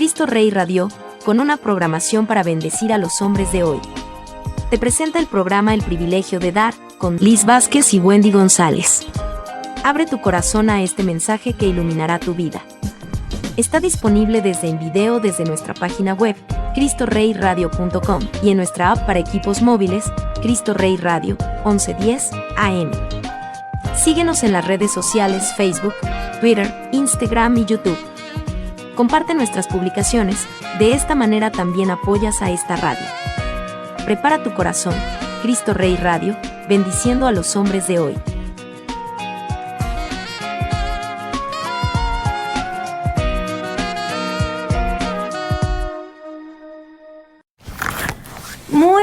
Cristo Rey Radio, con una programación para bendecir a los hombres de hoy. Te presenta el programa El Privilegio de Dar, con Liz Vázquez y Wendy González. Abre tu corazón a este mensaje que iluminará tu vida. Está disponible en video desde nuestra página web, cristoreyradio.com, y en nuestra app para equipos móviles, Cristo Rey Radio, 1110 AM. Síguenos en las redes sociales Facebook, Twitter, Instagram y YouTube. Comparte nuestras publicaciones, de esta manera también apoyas a esta radio. Prepara tu corazón, Cristo Rey Radio, bendiciendo a los hombres de hoy.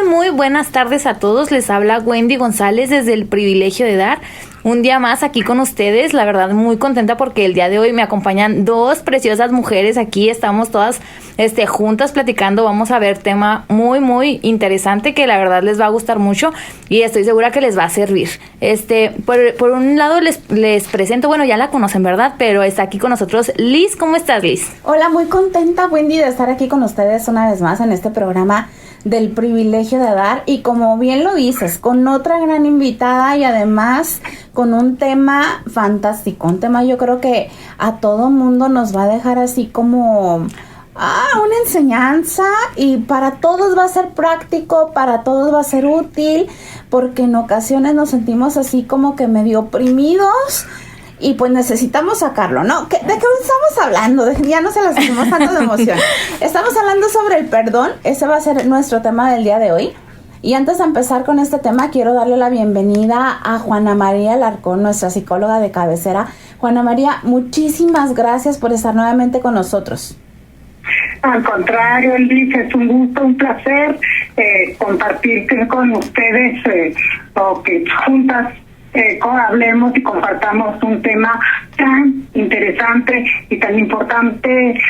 Muy buenas tardes a todos, les habla Wendy González desde El Privilegio de Dar. Un día más aquí con ustedes, la verdad muy contenta porque el día de hoy me acompañan dos preciosas mujeres aquí, estamos todas juntas platicando, vamos a ver tema muy interesante que la verdad les va a gustar mucho y estoy segura que les va a servir. Por un lado les presento, bueno, ya la conocen, ¿verdad? Pero está aquí con nosotros Liz. ¿Cómo estás, Liz? Hola, muy contenta, Wendy, de estar aquí con ustedes una vez más en este programa del Privilegio de Dar, y como bien lo dices, con otra gran invitada y además con un tema fantástico, un tema yo creo que a todo mundo nos va a dejar así como una enseñanza, y para todos va a ser práctico, para todos va a ser útil, porque en ocasiones nos sentimos así como que medio oprimidos y pues necesitamos sacarlo, ¿no? ¿De qué estamos hablando? Ya no se las hacemos tanto de emoción. Estamos hablando sobre el perdón. Ese va a ser nuestro tema del día de hoy. Y antes de empezar con este tema, quiero darle la bienvenida a Juana María Alarcón, nuestra psicóloga de cabecera. Juana María, muchísimas gracias por estar nuevamente con nosotros. Al contrario, Liz, es un gusto, un placer compartir con ustedes o que juntas hablemos y compartamos un tema tan interesante y tan importante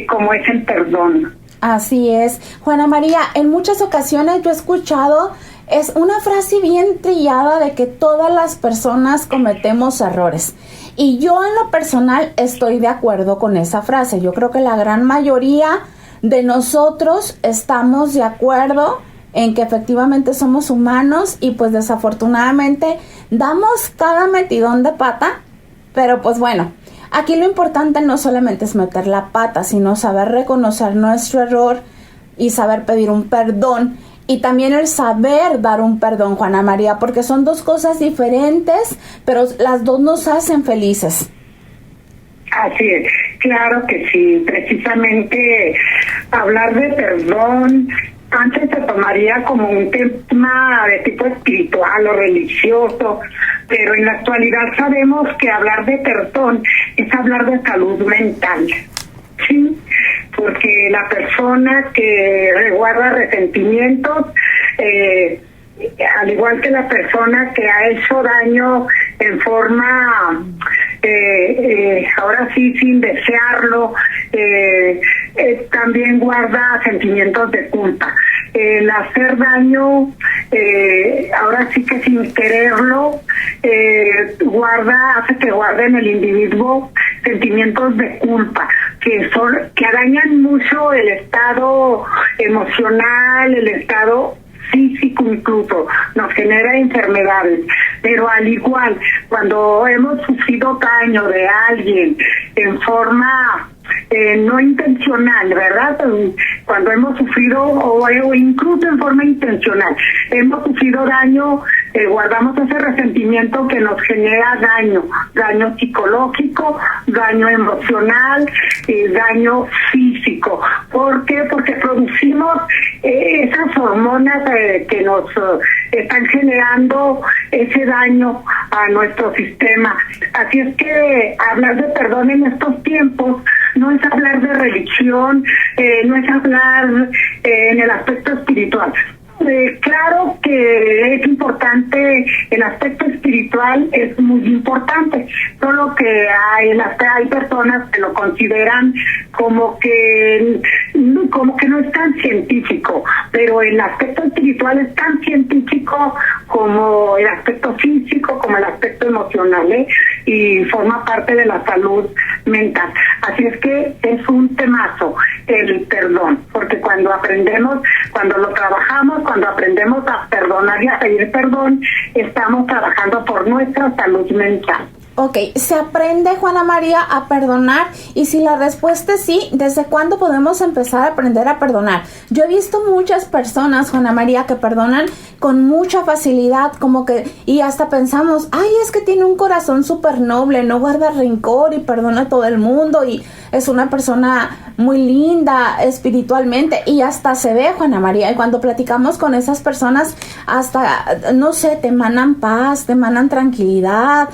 como es el perdón. Así es. Juana María, en muchas ocasiones yo he escuchado, es una frase bien trillada de que todas las personas cometemos errores. Y yo en lo personal estoy de acuerdo con esa frase. Yo creo que la gran mayoría de nosotros estamos de acuerdo en que efectivamente somos humanos y pues desafortunadamente damos cada metidón de pata, pero pues bueno, aquí lo importante no solamente es meter la pata, sino saber reconocer nuestro error y saber pedir un perdón, y también el saber dar un perdón, Juana María, porque son dos cosas diferentes, pero las dos nos hacen felices. Así es, claro que sí, precisamente hablar de perdón antes se tomaría como un tema de tipo espiritual o religioso, pero en la actualidad sabemos que hablar de perdón es hablar de salud mental, ¿sí? Porque la persona que guarda resentimientos, al igual que la persona que ha hecho daño en forma, ahora sí, sin desearlo, también guarda sentimientos de culpa. El hacer daño, ahora sí que sin quererlo, hace que guarde en el individuo sentimientos de culpa, que dañan mucho el estado emocional, el estado físico, incluso nos genera enfermedades. Pero al igual, cuando hemos sufrido daño de alguien en forma no intencional, ¿verdad? Cuando hemos sufrido, o incluso en forma intencional, hemos sufrido daño, guardamos ese resentimiento que nos genera daño psicológico, daño emocional y daño físico. ¿Por qué? Porque producimos esas hormonas que nos están generando ese daño a nuestro sistema. Así es que hablar de perdón en estos tiempos no es hablar de religión, no es hablar en el aspecto espiritual. Claro que es importante, el aspecto espiritual es muy importante, solo que hay personas que lo consideran como que no es tan científico, pero el aspecto espiritual es tan científico como el aspecto físico, como el aspecto emocional, y forma parte de la salud mental. Así es que es un temazo. el perdón, porque cuando lo trabajamos, cuando aprendemos a perdonar y a pedir perdón, estamos trabajando por nuestra salud mental. Ok, ¿se aprende, Juana María, a perdonar? Y si la respuesta es sí, ¿desde cuándo podemos empezar a aprender a perdonar? Yo he visto muchas personas, Juana María, que perdonan con mucha facilidad, como que, y hasta pensamos, ay, es que tiene un corazón súper noble, no guarda rencor y perdona a todo el mundo y es una persona muy linda espiritualmente, y hasta se ve, Juana María, y cuando platicamos con esas personas, hasta, no sé, te emanan paz, te emanan tranquilidad,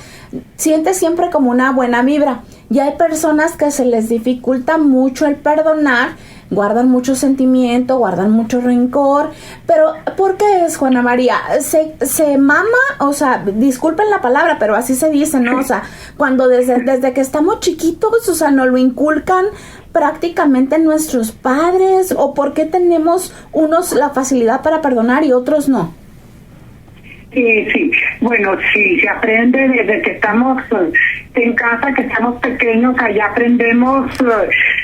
sientes siempre como una buena vibra. Y hay personas que se les dificulta mucho el perdonar, guardan mucho sentimiento, guardan mucho rencor, pero ¿por qué es, Juana María? Se mama, o sea, disculpen la palabra, pero así se dice, ¿no? O sea, cuando desde que estamos chiquitos, o sea, nos lo inculcan prácticamente nuestros padres, o ¿por qué tenemos unos la facilidad para perdonar y otros no? Sí, bueno, sí, se aprende desde que estamos en casa, que estamos pequeños, allá aprendemos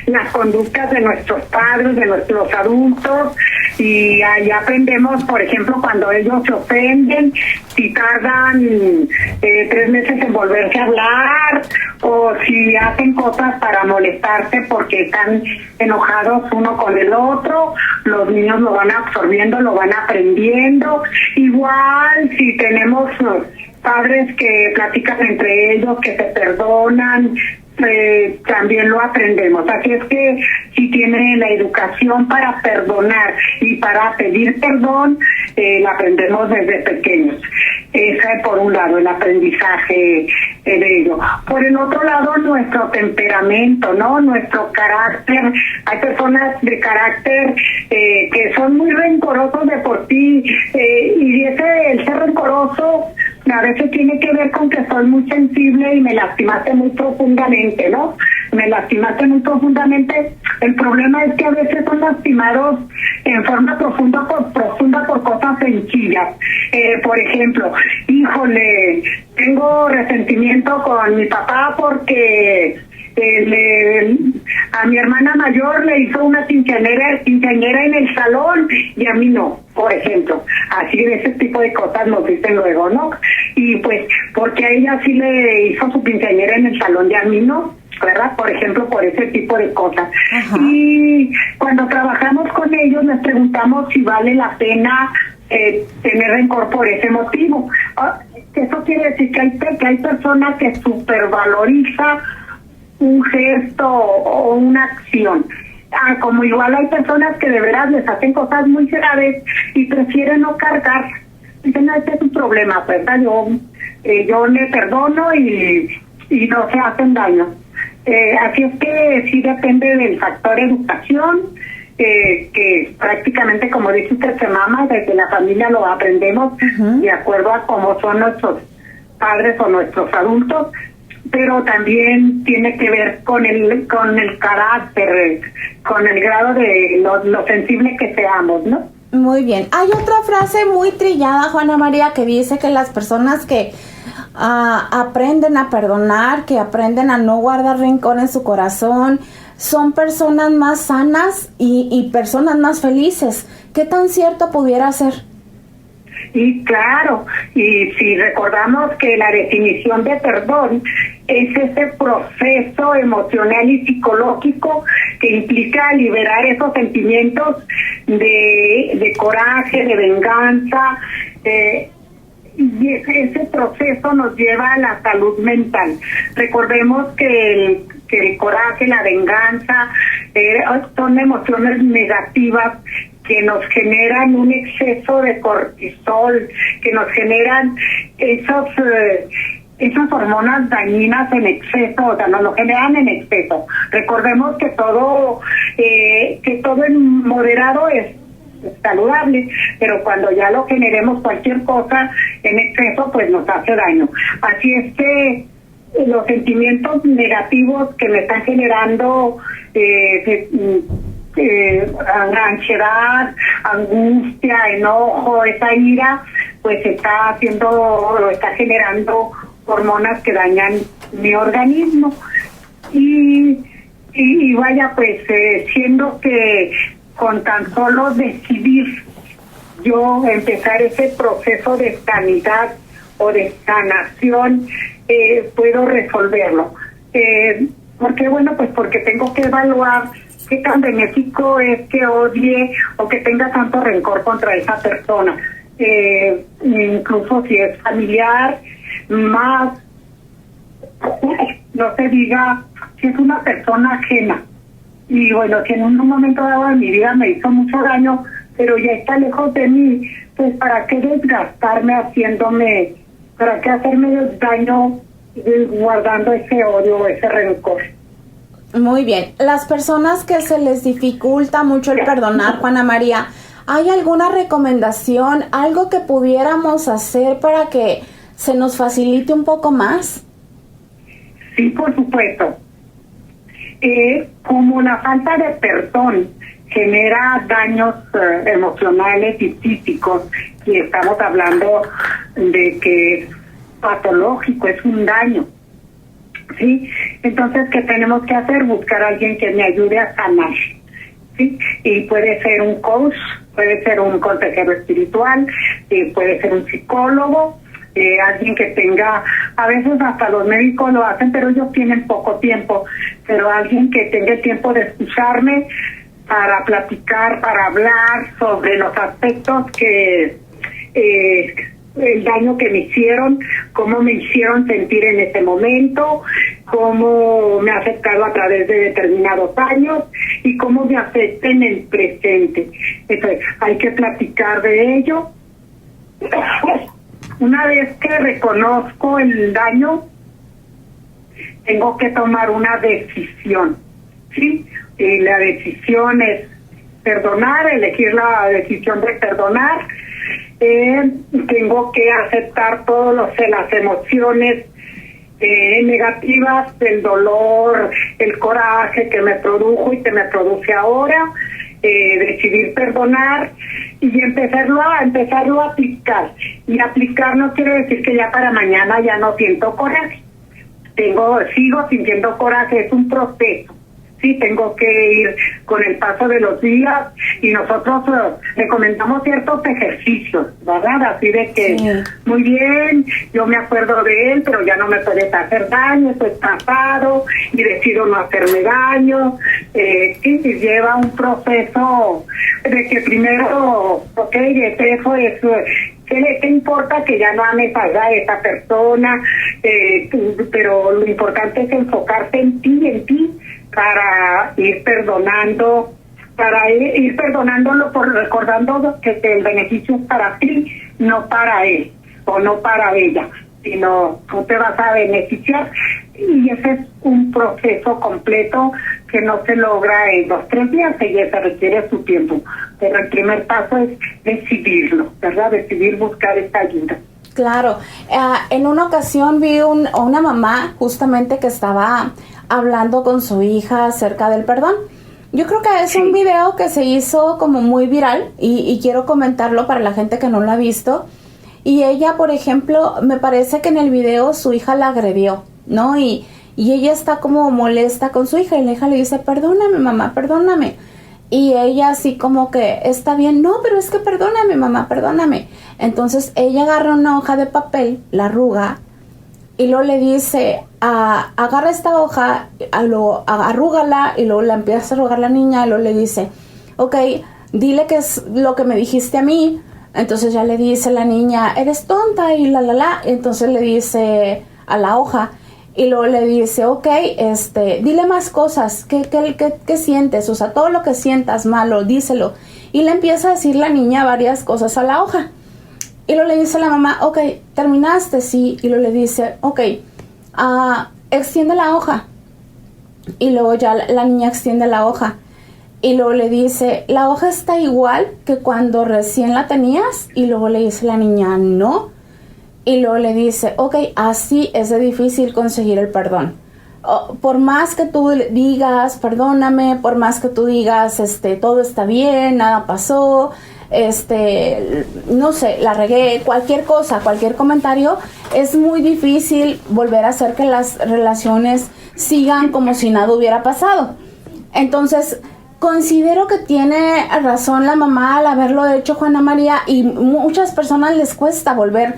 las conductas de nuestros padres, de nuestros adultos, y allá aprendemos, por ejemplo, cuando ellos se ofenden, si tardan 3 meses en volverse a hablar, o si hacen cosas para molestarse porque están enojados uno con el otro, los niños lo van absorbiendo, lo van aprendiendo. Igual si tenemos padres que platican entre ellos, que se perdonan, también lo aprendemos. Así es que si tiene la educación para perdonar y para pedir perdón, la aprendemos desde pequeños. Esa es por un lado, el aprendizaje de ello. Por el otro lado, nuestro temperamento, ¿no? Nuestro carácter. Hay personas de carácter que son muy rencorosos de por sí, y el ser rencoroso a veces tiene que ver con que soy muy sensible y me lastimaste muy profundamente, ¿no? Me lastimaste muy profundamente. El problema es que a veces son lastimados en forma profunda por cosas sencillas. Por ejemplo, híjole, tengo resentimiento con mi papá porque a mi hermana mayor le hizo una quinceañera en el salón y a mí no, por ejemplo. Así de ese tipo de cosas nos dicen luego, ¿no? Y pues, porque a ella sí le hizo su quinceañera en el salón y a mí no, ¿verdad? Por ejemplo, por ese tipo de cosas. Ajá. Y cuando trabajamos con ellos les preguntamos si vale la pena tener rencor por ese motivo. Eso quiere decir que hay personas que supervaloriza un gesto o una acción. Como igual hay personas que de veras les hacen cosas muy graves y prefieren no cargar. Dicen, este es un problema, ¿verdad? Yo le perdono y no se hacen daño. Así es que sí depende del factor educación, que prácticamente, como dice usted, se mama, desde la familia lo aprendemos de acuerdo a cómo son nuestros padres o nuestros adultos, pero también tiene que ver con el carácter, con el grado de lo sensible que seamos, ¿no? Muy bien. Hay otra frase muy trillada, Juana María, que dice que las personas que aprenden a perdonar, que aprenden a no guardar rencor en su corazón, son personas más sanas y personas más felices. ¿Qué tan cierto pudiera ser? Y claro, y si recordamos que la definición de perdón es ese proceso emocional y psicológico que implica liberar esos sentimientos de coraje, de venganza, y ese proceso nos lleva a la salud mental. Recordemos que el coraje, la venganza, son emociones negativas que nos generan un exceso de cortisol, que nos generan esas hormonas dañinas en exceso, o sea, nos lo generan en exceso. Recordemos que todo en moderado es saludable, pero cuando ya lo generemos cualquier cosa en exceso, pues nos hace daño. Así es que los sentimientos negativos que me están generando ansiedad, angustia, enojo, esa ira, pues está generando hormonas que dañan mi organismo. Y Y vaya, pues, siendo que con tan solo decidir yo empezar ese proceso de sanidad o de sanación, puedo resolverlo. Porque bueno, pues porque tengo que evaluar qué tan benéfico es que odie o que tenga tanto rencor contra esa persona. Incluso si es familiar, más, no se diga, si es una persona ajena. Y bueno, si en un momento dado de mi vida me hizo mucho daño, pero ya está lejos de mí, pues ¿para qué desgastarme para qué hacerme daño guardando ese odio o ese rencor? Muy bien. Las personas que se les dificulta mucho el perdonar, Juana María, ¿hay alguna recomendación, algo que pudiéramos hacer para que se nos facilite un poco más? Sí, por supuesto. Como la falta de perdón genera daños emocionales y físicos, y estamos hablando de que es patológico, es un daño, ¿sí? Entonces, ¿qué tenemos que hacer? Buscar a alguien que me ayude a sanar, ¿sí? Y puede ser un coach, puede ser un consejero espiritual, puede ser un psicólogo, alguien que tenga, a veces hasta los médicos lo hacen, pero ellos tienen poco tiempo, pero alguien que tenga el tiempo de escucharme para platicar, para hablar sobre los aspectos que el daño que me hicieron, cómo me hicieron sentir en ese momento, cómo me ha afectado a través de determinados años y cómo me afecta en el presente. Entonces, hay que platicar de ello. Una vez que reconozco el daño, tengo que tomar una decisión, ¿sí? Y la decisión es perdonar, elegir la decisión de perdonar. Tengo que aceptar todas las emociones negativas, el dolor, el coraje que me produjo y que me produce ahora, decidir perdonar y empezarlo a aplicar. Y aplicar no quiere decir que ya para mañana ya no siento coraje. Sigo sintiendo coraje, es un proceso. Sí, tengo que ir con el paso de los días y nosotros recomendamos ciertos ejercicios, ¿verdad? Así de que, sí, muy bien, yo me acuerdo de él, pero ya no me puedes hacer daño, esto es pasado y decido no hacerme daño. Sí, lleva un proceso de que primero, eso es... ¿Qué importa que ya no ames a esa persona? Pero lo importante es enfocarse en ti, para ir perdonándolo, recordando que el beneficio es para ti, no para él o no para ella, sino tú te vas a beneficiar. Y ese es un proceso completo que no se logra en 2-3 días, y se requiere su tiempo. Pero el primer paso es decidirlo, ¿verdad? Decidir buscar esta ayuda. Claro. En una ocasión vi una mamá justamente que estaba hablando con su hija acerca del perdón. Yo creo que es un video que se hizo como muy viral y quiero comentarlo para la gente que no lo ha visto. Y ella, por ejemplo, me parece que en el video su hija la agredió, ¿no? Y ella está como molesta con su hija y la hija le dice, perdóname, mamá, perdóname. Y ella así como que, está bien, no, pero es que perdóname, mamá, perdóname. Entonces ella agarra una hoja de papel, la arruga, y luego le dice, agarra esta hoja, arrúgala, y luego la empieza a arrugar la niña, y luego le dice, ok, dile qué es lo que me dijiste a mí. Entonces ya le dice la niña, eres tonta, y entonces le dice a la hoja, y luego le dice, ok, dile más cosas, ¿qué sientes? O sea, todo lo que sientas malo, díselo. Y le empieza a decir la niña varias cosas a la hoja. Y luego le dice la mamá, ok, ¿terminaste? Sí. Y luego le dice, ok, extiende la hoja. Y luego ya la niña extiende la hoja. Y luego le dice, ¿la hoja está igual que cuando recién la tenías? Y luego le dice la niña, no. Y luego le dice, ok, así es de difícil conseguir el perdón. Por más que tú digas, perdóname, por más que tú digas, todo está bien, nada pasó, no sé, la regué, cualquier cosa, cualquier comentario, es muy difícil volver a hacer que las relaciones sigan como si nada hubiera pasado. Entonces, considero que tiene razón la mamá al haberlo hecho, Juana María, y muchas personas les cuesta volver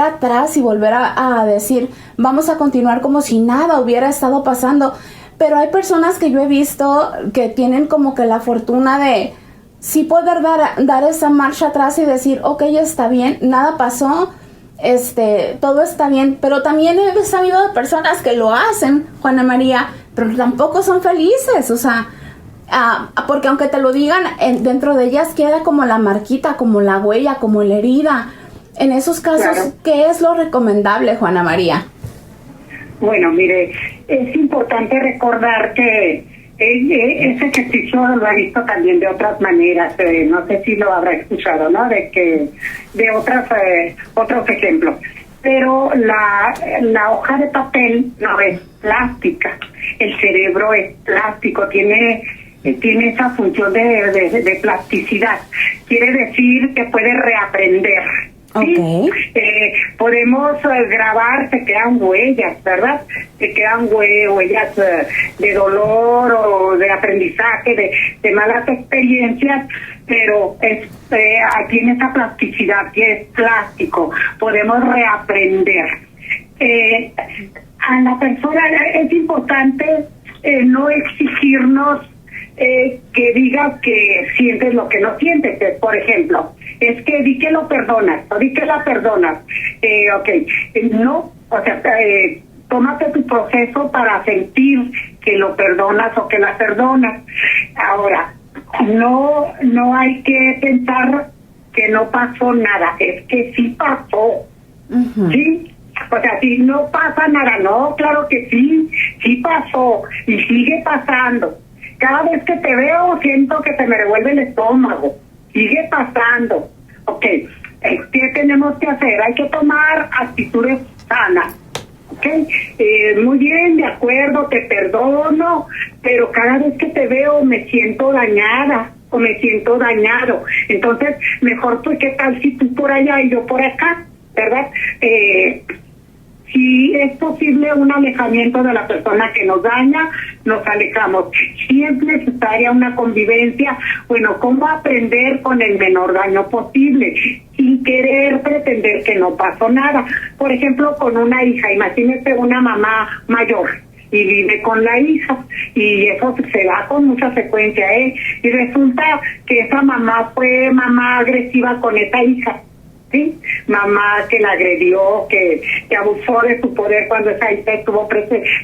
atrás y volver a decir, vamos a continuar como si nada hubiera estado pasando. Pero hay personas que yo he visto que tienen como que la fortuna de sí poder dar esa marcha atrás y decir, ok, está bien, nada pasó, todo está bien. Pero también he sabido de personas que lo hacen, Juana María, pero tampoco son felices, o sea, porque aunque te lo digan, dentro de ellas queda como la marquita, como la huella, como la herida. En esos casos, claro. ¿Qué es lo recomendable, Juana María? Bueno, mire, es importante recordar que ese ejercicio lo he visto también de otras maneras, no sé si lo habrá escuchado, ¿no? De otros ejemplos. Pero la hoja de papel no es plástica, el cerebro es plástico, tiene esa función de plasticidad. Quiere decir que puede reaprender. ¿Sí? Okay. Podemos grabar, se quedan huellas, ¿verdad? Se quedan huellas de dolor o de aprendizaje, de malas experiencias, pero tiene esa plasticidad, que es plástico, podemos reaprender. A la persona es importante no exigirnos que digas que sientes lo que no sientes. Por ejemplo, es que di que lo perdonas o di que la perdonas. No, o sea, tómate tu proceso para sentir que lo perdonas o que la perdonas. Ahora, no hay que pensar que no pasó nada, es que sí pasó. Uh-huh. ¿Sí? O sea, si no pasa nada, no, claro que sí pasó y sigue pasando. Cada vez que te veo siento que se me revuelve el estómago. Sigue pasando. Ok, ¿qué tenemos que hacer? Hay que tomar actitudes sanas. Ok, muy bien, de acuerdo, te perdono, pero cada vez que te veo me siento dañada o me siento dañado. Entonces, mejor pues, ¿qué tal si tú por allá y yo por acá? ¿Verdad? Si es posible un alejamiento de la persona que nos daña, nos alejamos. Si es necesaria una convivencia, bueno, ¿cómo aprender con el menor daño posible? Sin querer pretender que no pasó nada. Por ejemplo, con una hija, imagínese una mamá mayor y vive con la hija, y eso se da con mucha frecuencia, y resulta que esa mamá fue mamá agresiva con esa hija. ¿Sí? Mamá que la agredió, que abusó de su poder cuando esa hija estuvo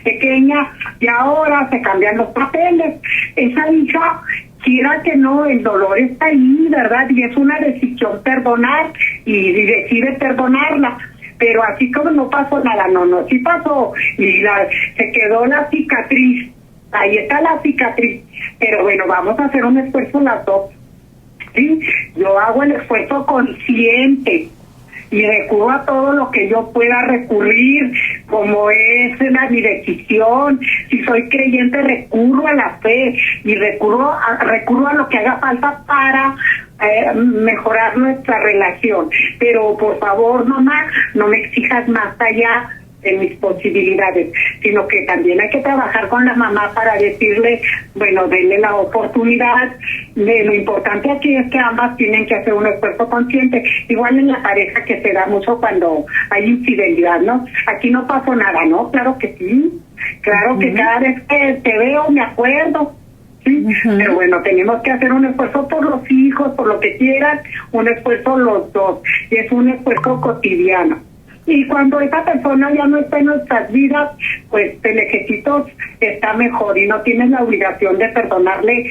pequeña, y ahora se cambian los papeles. Esa hija, quiera que no, el dolor está ahí, ¿verdad? Y es una decisión perdonar, y decide perdonarla. Pero así como no pasó nada, no, sí pasó, y se quedó la cicatriz, ahí está la cicatriz. Pero bueno, vamos a hacer un esfuerzo las dos. Sí, yo hago el esfuerzo consciente y recurro a todo lo que yo pueda recurrir, como es mi decisión. Si soy creyente, recurro a la fe y recurro a lo que haga falta para mejorar nuestra relación. Pero por favor, mamá, no me exijas más allá de mis posibilidades, sino que también hay que trabajar con la mamá para decirle, bueno, denle la oportunidad. Lo importante aquí es que ambas tienen que hacer un esfuerzo consciente, igual en la pareja, que se da mucho cuando hay infidelidad, ¿no? Aquí no pasó nada, ¿no? Claro que sí, claro. Uh-huh. Que cada vez que te veo me acuerdo. Sí, uh-huh. Pero bueno, tenemos que hacer un esfuerzo por los hijos, por lo que quieran, un esfuerzo los dos, y es un esfuerzo cotidiano. Y cuando esa persona ya no está en nuestras vidas, pues el ejercicio está mejor y no tienes la obligación de perdonarle,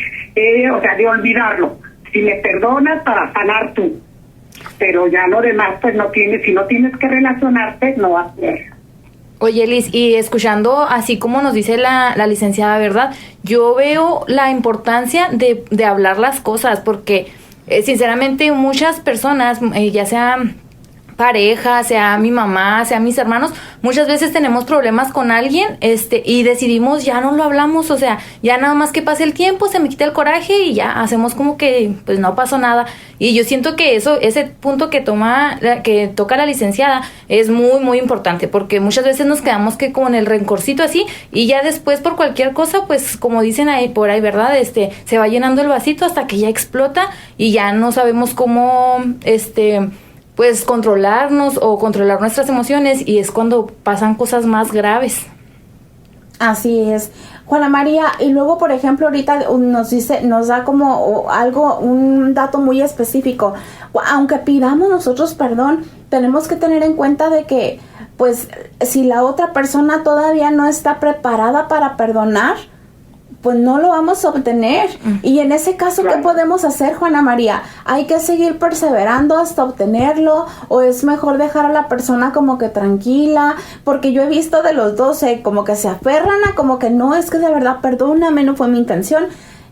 o sea, de olvidarlo. Si le perdonas, para sanar tú. Pero ya lo demás, pues no tienes, si no tienes que relacionarte, no hacer. Oye, Liz, y escuchando así como nos dice la licenciada, ¿verdad? Yo veo la importancia de hablar las cosas, porque sinceramente muchas personas, ya sea pareja, sea mi mamá, sea mis hermanos, muchas veces tenemos problemas con alguien, y decidimos ya no lo hablamos, o sea, ya nada más que pase el tiempo, se me quita el coraje y ya hacemos como que pues no pasó nada. Y yo siento que ese punto que toca la licenciada es muy, muy importante, porque muchas veces nos quedamos que con el rencorcito así, y ya después por cualquier cosa, pues como dicen ahí por ahí, ¿verdad? Se va llenando el vasito hasta que ya explota y ya no sabemos cómo, pues controlarnos o controlar nuestras emociones, y es cuando pasan cosas más graves. Así es, Juana María. Y luego, por ejemplo, ahorita nos da como un dato muy específico. Aunque pidamos nosotros perdón, tenemos que tener en cuenta de que, pues, si la otra persona todavía no está preparada para perdonar, pues no lo vamos a obtener. Y en ese caso, ¿qué podemos hacer, Juana María? ¿Hay que seguir perseverando hasta obtenerlo? ¿O es mejor dejar a la persona como que tranquila? Porque yo he visto de los dos, como que se aferran a como que no, es que de verdad, perdóname, no fue mi intención.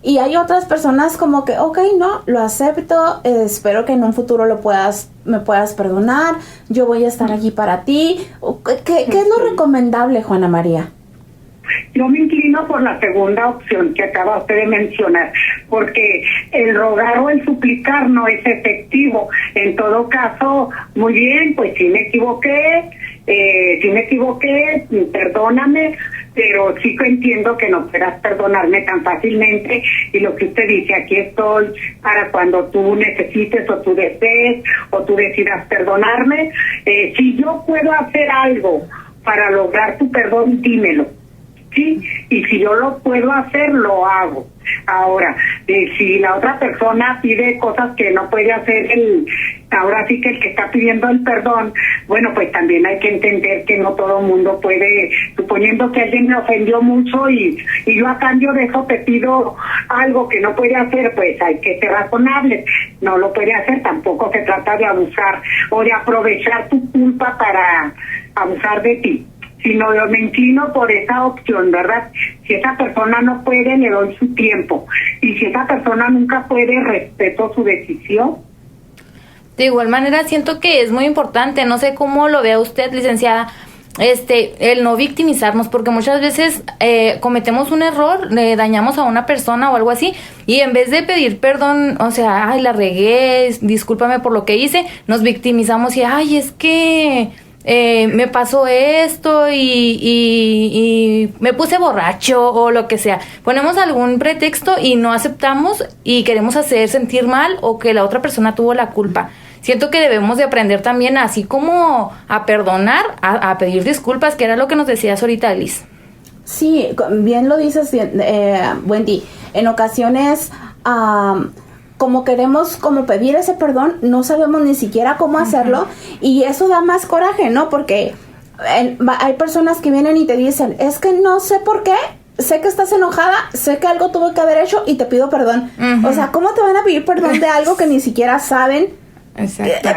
Y hay otras personas como que, ok, no, lo acepto, espero que en un futuro me puedas perdonar, yo voy a estar aquí para ti. ¿Qué es lo recomendable, Juana María? Yo me inclino por la segunda opción que acaba usted de mencionar, porque el rogar o el suplicar no es efectivo. En todo caso, muy bien, pues sí me equivoqué, perdóname, pero sí que entiendo que no puedas perdonarme tan fácilmente, y lo que usted dice, aquí estoy para cuando tú necesites o tú desees o tú decidas perdonarme. Si yo puedo hacer algo para lograr tu perdón, dímelo. Sí, y si yo lo puedo hacer, lo hago. Ahora, si la otra persona pide cosas que no puede hacer ahora sí que el que está pidiendo el perdón, bueno, pues también hay que entender que no todo el mundo puede, suponiendo que alguien me ofendió mucho y yo a cambio de eso te pido algo que no puede hacer, pues hay que ser razonable. No lo puede hacer, tampoco se trata de abusar o de aprovechar tu culpa para abusar de ti, sino yo me inclino por esa opción, ¿verdad? Si esa persona no puede, le doy su tiempo. Y si esa persona nunca puede, respeto su decisión. De igual manera, siento que es muy importante, no sé cómo lo vea usted, licenciada, el no victimizarnos, porque muchas veces cometemos un error, le dañamos a una persona o algo así, y en vez de pedir perdón, o sea, ay, la regué, discúlpame por lo que hice, nos victimizamos y, ay, es que me pasó esto y me puse borracho o lo que sea. Ponemos algún pretexto y no aceptamos y queremos hacer sentir mal o que la otra persona tuvo la culpa. Siento que debemos de aprender también, así como a perdonar, a pedir disculpas, que era lo que nos decías ahorita, Liz. Sí, bien lo dices, Wendy. En ocasiones, como queremos como pedir ese perdón, no sabemos ni siquiera cómo hacerlo, y eso da más coraje, ¿no? Porque hay personas que vienen y te dicen, es que no sé por qué, sé que estás enojada, sé que algo tuve que haber hecho y te pido perdón. O sea, ¿cómo te van a pedir perdón de algo que ni siquiera saben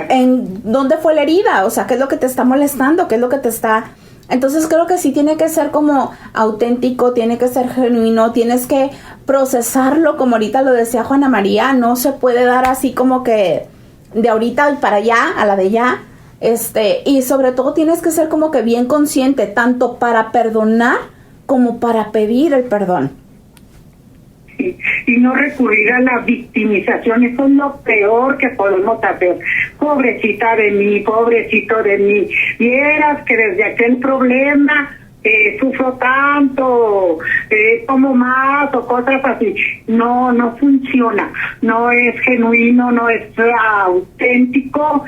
en dónde fue la herida? O sea, ¿qué es lo que te está molestando? ¿Qué es lo que te está...? Entonces creo que sí tiene que ser como auténtico, tiene que ser genuino, tienes que procesarlo, como ahorita lo decía Juana María, no se puede dar así como que de ahorita para allá, a la de ya, y sobre todo tienes que ser como que bien consciente, tanto para perdonar como para pedir el perdón. Sí, y no recurrir a la victimización, eso es lo peor que podemos hacer. Pobrecita de mí, pobrecito de mí, vieras que desde aquel problema sufro tanto, como más o cosas así. No funciona, no es genuino, no es auténtico.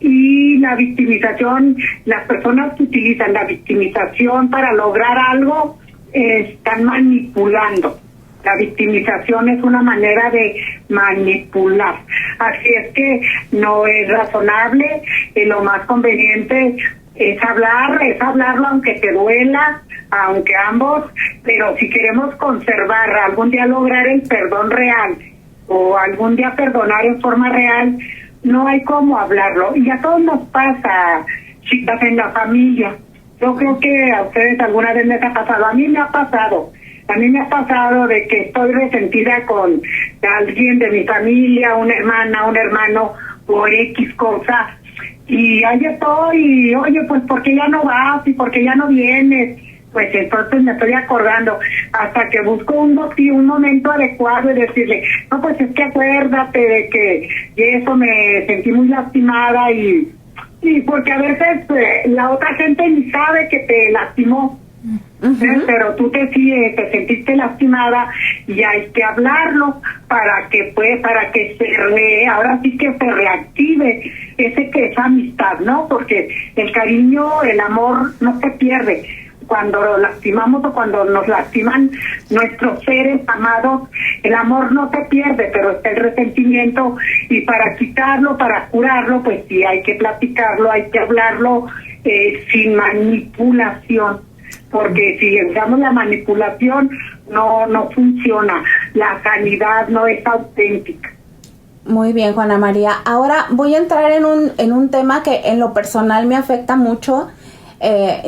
Y la victimización, las personas que utilizan la victimización para lograr algo, están manipulando. La victimización es una manera de manipular. Así es que no es razonable, lo más conveniente es hablarlo aunque te duela, aunque ambos, pero si queremos conservar, algún día lograr el perdón real o algún día perdonar en forma real, no hay cómo hablarlo. Y a todos nos pasa, chicas, en la familia. Yo creo que a ustedes alguna vez les ha pasado, a mí me ha pasado de que estoy resentida con alguien de mi familia, una hermana, un hermano, por X cosa, y ahí estoy, y oye, pues ¿por qué ya no vas? ¿Y por qué ya no vienes? Pues entonces me estoy acordando, hasta que busco un momento adecuado y decirle, no, pues es que acuérdate de que eso me sentí muy lastimada y porque a veces la otra gente ni sabe que te lastimó. Pero tú te sentiste lastimada y hay que hablarlo para que ahora sí que se reactive esa amistad, ¿no? Porque el cariño, el amor no se pierde. Cuando lastimamos o cuando nos lastiman nuestros seres amados, el amor no se pierde, pero está el resentimiento, y para quitarlo, para curarlo, pues sí hay que platicarlo, hay que hablarlo sin manipulación, porque si usamos la manipulación no funciona, la sanidad no es auténtica. Muy bien, Juana María. Ahora voy a entrar en un tema que en lo personal me afecta mucho.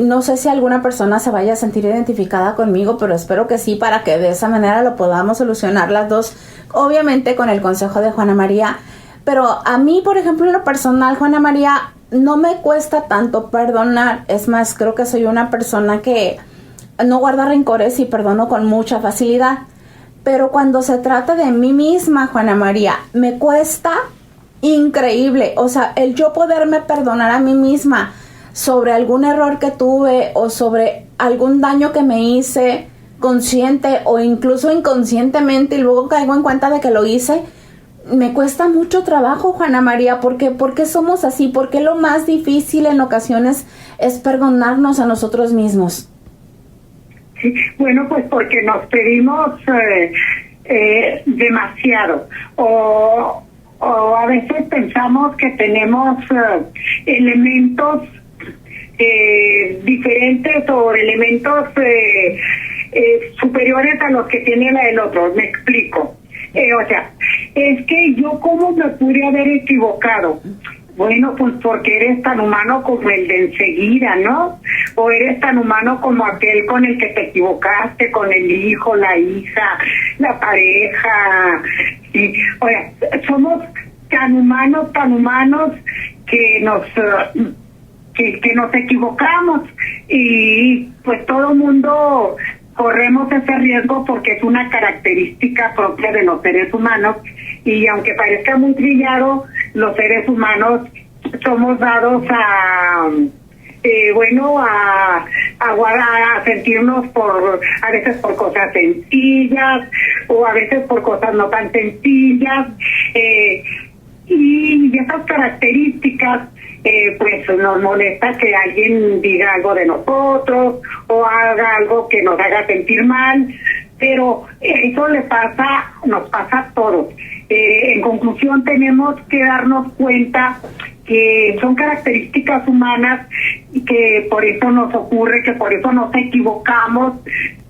No sé si alguna persona se vaya a sentir identificada conmigo, pero espero que sí, para que de esa manera lo podamos solucionar las dos, obviamente con el consejo de Juana María. Pero a mí, por ejemplo, en lo personal, Juana María, no me cuesta tanto perdonar. Es más, creo que soy una persona que no guarda rencores y perdono con mucha facilidad. Pero cuando se trata de mí misma, Juana María, me cuesta increíble. O sea, el yo poderme perdonar a mí misma sobre algún error que tuve o sobre algún daño que me hice, consciente o incluso inconscientemente, y luego caigo en cuenta de que lo hice, me cuesta mucho trabajo, Juana María. ¿Por qué somos así? ¿Por qué lo más difícil en ocasiones es perdonarnos a nosotros mismos? Sí, bueno, pues porque nos pedimos demasiado, o a veces pensamos que tenemos elementos diferentes o elementos superiores a los que tiene la del otro. Me explico. O sea, es que yo cómo me pude haber equivocado. Bueno, pues porque eres tan humano como el de enseguida, ¿no? O eres tan humano como aquel con el que te equivocaste, con el hijo, la hija, la pareja. ¿Sí? O sea, somos tan humanos que nos equivocamos, y pues todo mundo corremos ese riesgo porque es una característica propia de los seres humanos, y aunque parezca muy trillado, los seres humanos somos dados a sentirnos a veces por cosas sencillas o a veces por cosas no tan sencillas, y esas características pues nos molesta que alguien diga algo de nosotros o haga algo que nos haga sentir mal, pero eso nos pasa a todos. En conclusión, tenemos que darnos cuenta que son características humanas y que por eso nos ocurre, que por eso nos equivocamos,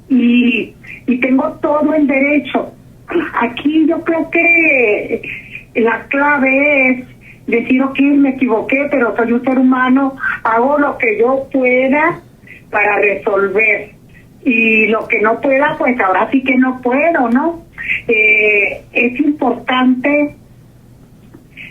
y tengo todo el derecho. Aquí yo creo que la clave es decir, ok, me equivoqué, pero soy un ser humano, hago lo que yo pueda para resolver, y lo que no pueda, pues ahora sí que no puedo, ¿no? Es importante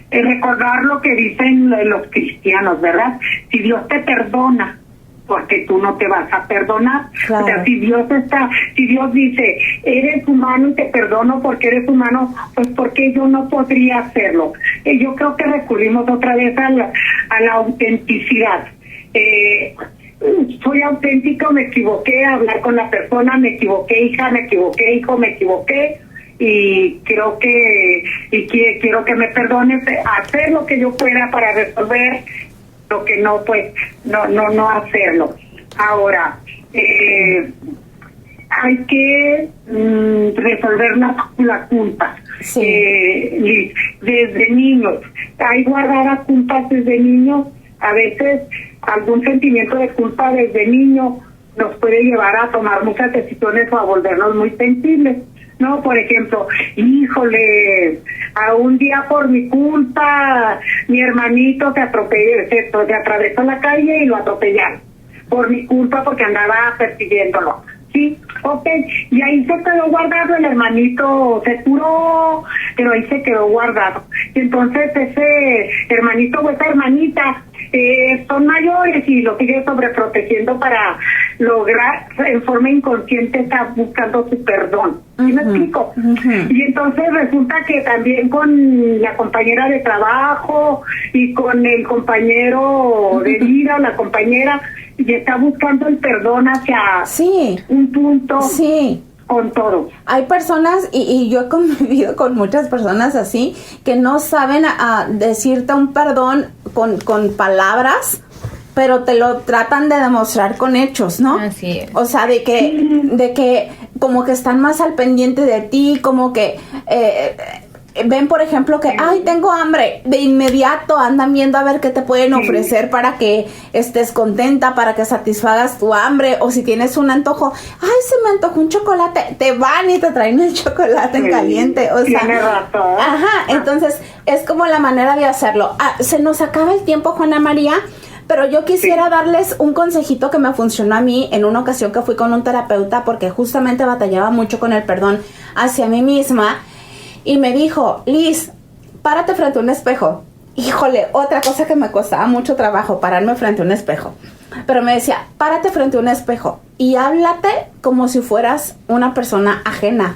recordar lo que dicen los cristianos, ¿verdad? Si Dios te perdona, porque tú no te vas a perdonar. Claro. O sea, si Dios dice, eres humano y te perdono porque eres humano, pues porque yo no podría hacerlo. Yo creo que recurrimos otra vez a la autenticidad. Soy auténtico, me equivoqué, hablar con la persona, me equivoqué, hija, me equivoqué, hijo, me equivoqué, y quiero que me perdones, hacer lo que yo pueda para resolver, lo que no, pues no hacerlo. Ahora, hay que resolver la culpa. Sí. Desde niños, hay guardadas culpas desde niños. A veces algún sentimiento de culpa desde niño nos puede llevar a tomar muchas decisiones o a volvernos muy sensibles, ¿no? Por ejemplo, híjole, a un día por mi culpa mi hermanito se atravesó la calle y lo atropellaron. Por mi culpa, porque andaba persiguiéndolo. Sí, ok, y ahí se quedó guardado, el hermanito se curó, pero ahí se quedó guardado. Y entonces ese hermanito o esa hermanita son mayores y lo sigue sobreprotegiendo para lograr, en forma inconsciente, está buscando su perdón. ¿Sí me explico? Y entonces resulta que también con la compañera de trabajo y con el compañero de vida, la compañera, y está buscando el perdón hacia un punto con todo. Hay personas, y yo he convivido con muchas personas así, que no saben decirte un perdón con palabras, pero te lo tratan de demostrar con hechos, ¿no? Así es. O sea, de que como que están más al pendiente de ti, como que ven, por ejemplo, que, ay, tengo hambre, de inmediato andan viendo a ver qué te pueden ofrecer para que estés contenta, para que satisfagas tu hambre, o si tienes un antojo, ay, se me antojó un chocolate, te van y te traen el chocolate en caliente, o sea, entonces es como la manera de hacerlo. Se nos acaba el tiempo, Juana María, pero yo quisiera darles un consejito que me funcionó a mí en una ocasión que fui con un terapeuta, porque justamente batallaba mucho con el perdón hacia mí misma. Y me dijo, Liz, párate frente a un espejo. Híjole, otra cosa que me costaba mucho trabajo, pararme frente a un espejo. Pero me decía, párate frente a un espejo y háblate como si fueras una persona ajena.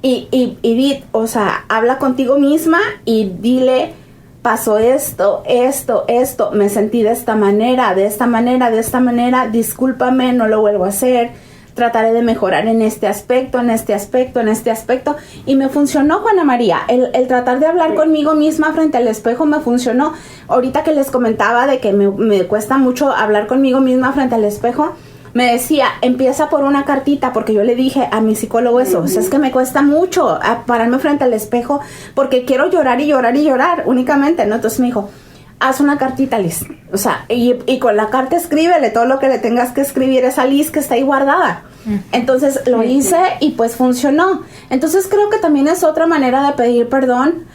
Y o sea, habla contigo misma y dile, pasó esto, me sentí de esta manera, discúlpame, no lo vuelvo a hacer. Trataré de mejorar en este aspecto. Y me funcionó, Juana María. El tratar de hablar conmigo misma frente al espejo me funcionó. Ahorita que les comentaba de que me cuesta mucho hablar conmigo misma frente al espejo, me decía, empieza por una cartita, porque yo le dije a mi psicólogo eso, o sea, es que me cuesta mucho pararme frente al espejo porque quiero llorar únicamente, ¿no? Entonces me dijo, haz una cartita, Liz. O sea, y con la carta escríbele todo lo que le tengas que escribir a esa Liz que está ahí guardada. Entonces lo hice y pues funcionó. Entonces creo que también es otra manera de pedir perdón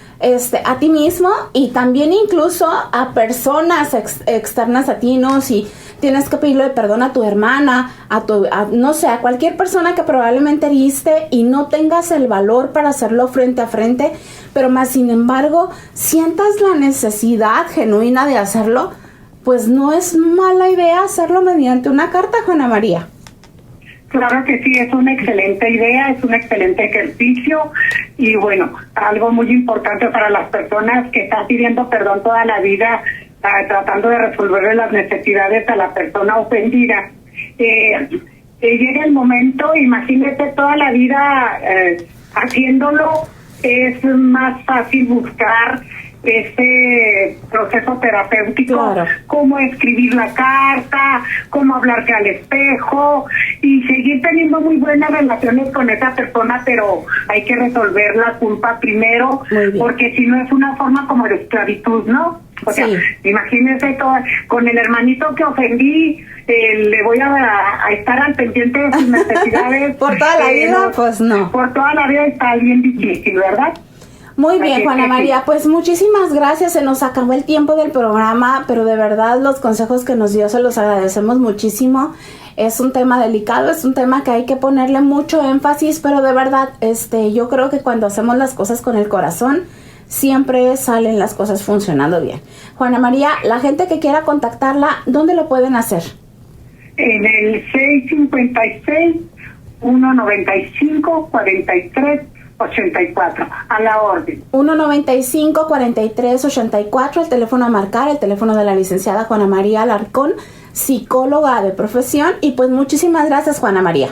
a ti mismo y también incluso a personas externas a ti, ¿no? Si tienes que pedirle perdón a tu hermana, no sé, a cualquier persona que probablemente heriste y no tengas el valor para hacerlo frente a frente, pero más sin embargo sientas la necesidad genuina de hacerlo, pues no es mala idea hacerlo mediante una carta, Juana María. Claro que sí, es una excelente idea, es un excelente ejercicio y bueno, algo muy importante para las personas que están pidiendo perdón toda la vida, tratando de resolver las necesidades a la persona ofendida. Llega el momento, imagínate toda la vida haciéndolo, es más fácil buscar ese proceso terapéutico, claro. Cómo escribir la carta, cómo hablarte al espejo y seguir teniendo muy buenas relaciones con esa persona, pero hay que resolver la culpa primero, porque si no es una forma como de esclavitud, ¿no? O sea, imagínense con el hermanito que ofendí, le voy a estar al pendiente de sus necesidades. ¿Por toda la vida? Pues no. Por toda la vida está bien difícil, ¿verdad? Muy bien, Juana María, pues muchísimas gracias, se nos acabó el tiempo del programa, pero de verdad los consejos que nos dio se los agradecemos muchísimo. Es un tema delicado, es un tema que hay que ponerle mucho énfasis, pero de verdad, yo creo que cuando hacemos las cosas con el corazón, siempre salen las cosas funcionando bien. Juana María, la gente que quiera contactarla, ¿dónde lo pueden hacer? En el 656-195-43 84, a la orden. 195-43-84, el teléfono a marcar, el teléfono de la licenciada Juana María Alarcón, psicóloga de profesión. Y pues muchísimas gracias, Juana María.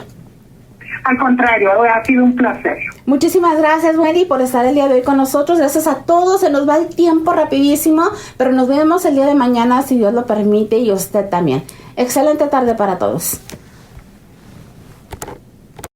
Al contrario, ha sido un placer. Muchísimas gracias, Wendy, por estar el día de hoy con nosotros. Gracias a todos, se nos va el tiempo rapidísimo, pero nos vemos el día de mañana, si Dios lo permite, y usted también. Excelente tarde para todos.